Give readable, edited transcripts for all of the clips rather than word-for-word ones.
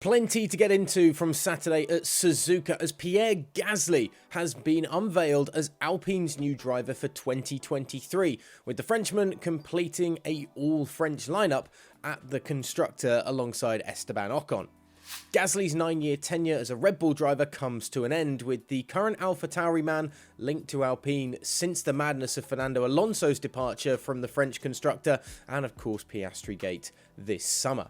Plenty to get into from Saturday at Suzuka as Pierre Gasly has been unveiled as Alpine's new driver for 2023, with the Frenchman completing a all-French lineup at the constructor alongside Esteban Ocon. Gasly's 9-year tenure as a Red Bull driver comes to an end, with the current AlphaTauri man linked to Alpine since the madness of Fernando Alonso's departure from the French constructor and of course Piastri Gate this summer.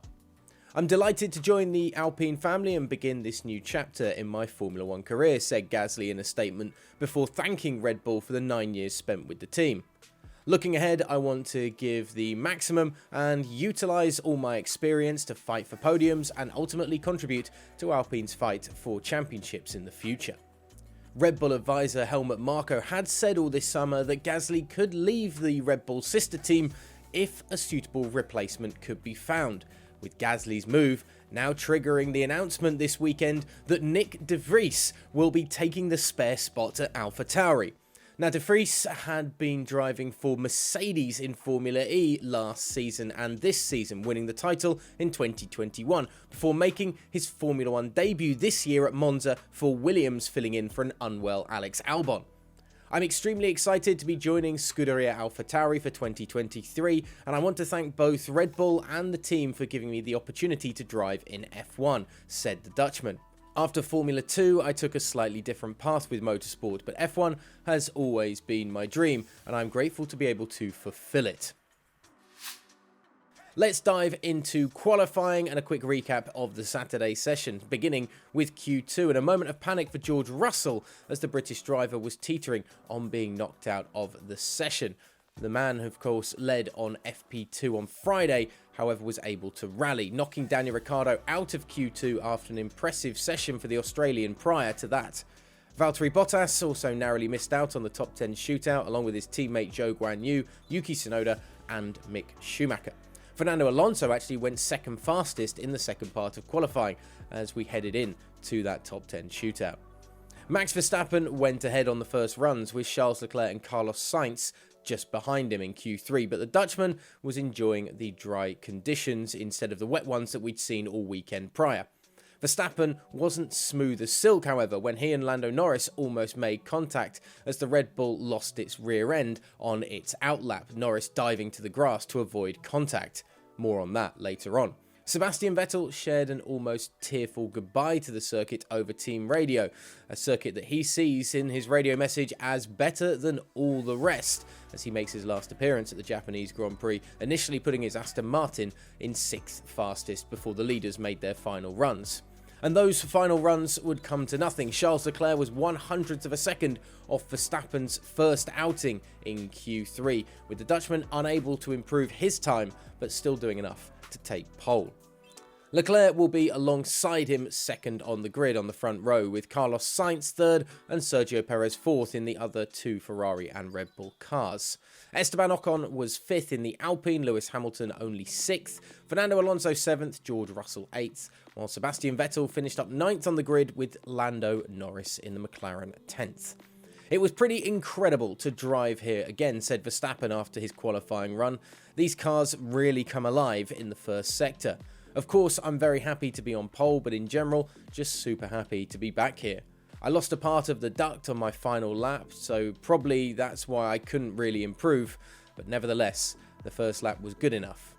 I'm delighted to join the Alpine family and begin this new chapter in my Formula 1 career, said Gasly in a statement before thanking Red Bull for the 9 years spent with the team. Looking ahead, I want to give the maximum and utilise all my experience to fight for podiums and ultimately contribute to Alpine's fight for championships in the future. Red Bull advisor Helmut Marko had said all this summer that Gasly could leave the Red Bull sister team if a suitable replacement could be found, with Gasly's move now triggering the announcement this weekend that Nyck de Vries will be taking the spare spot at AlphaTauri. Now, de Vries had been driving for Mercedes in Formula E last season and this season, winning the title in 2021 before making his Formula 1 debut this year at Monza for Williams, filling in for an unwell Alex Albon. I'm extremely excited to be joining Scuderia AlphaTauri for 2023, and I want to thank both Red Bull and the team for giving me the opportunity to drive in F1, said the Dutchman. After Formula 2, I took a slightly different path with motorsport, but F1 has always been my dream, and I'm grateful to be able to fulfill it. Let's dive into qualifying and a quick recap of the Saturday session, beginning with Q2 and a moment of panic for George Russell as the British driver was teetering on being knocked out of the session. The man, of course, led on FP2 on Friday, however was able to rally, knocking Daniel Ricciardo out of Q2 after an impressive session for the Australian prior to that. Valtteri Bottas also narrowly missed out on the top 10 shootout along with his teammate Zhou Guanyu, Yuki Tsunoda and Mick Schumacher. Fernando Alonso actually went second fastest in the second part of qualifying as we headed in to that top 10 shootout. Max Verstappen went ahead on the first runs with Charles Leclerc and Carlos Sainz just behind him in Q3, but the Dutchman was enjoying the dry conditions instead of the wet ones that we'd seen all weekend prior. Verstappen wasn't smooth as silk, however, when he and Lando Norris almost made contact as the Red Bull lost its rear end on its outlap, Norris diving to the grass to avoid contact. More on that later on. Sebastian Vettel shared an almost tearful goodbye to the circuit over team radio, a circuit that he sees in his radio message as better than all the rest, as he makes his last appearance at the Japanese Grand Prix, initially putting his Aston Martin in 6th fastest before the leaders made their final runs. And those final runs would come to nothing. Charles Leclerc was 1/100th of a second off Verstappen's first outing in Q3, with the Dutchman unable to improve his time, but still doing enough to take pole. Leclerc will be alongside him second on the grid on the front row, with Carlos Sainz third and Sergio Perez fourth in the other two Ferrari and Red Bull cars. Esteban Ocon was fifth in the Alpine, Lewis Hamilton only sixth, Fernando Alonso seventh, George Russell eighth, while Sebastian Vettel finished up ninth on the grid with Lando Norris in the McLaren 10th. It was pretty incredible to drive here again, said Verstappen after his qualifying run. These cars really come alive in the first sector. Of course, I'm very happy to be on pole, but in general, just super happy to be back here. I lost a part of the duct on my final lap, so probably that's why I couldn't really improve, but nevertheless, the first lap was good enough.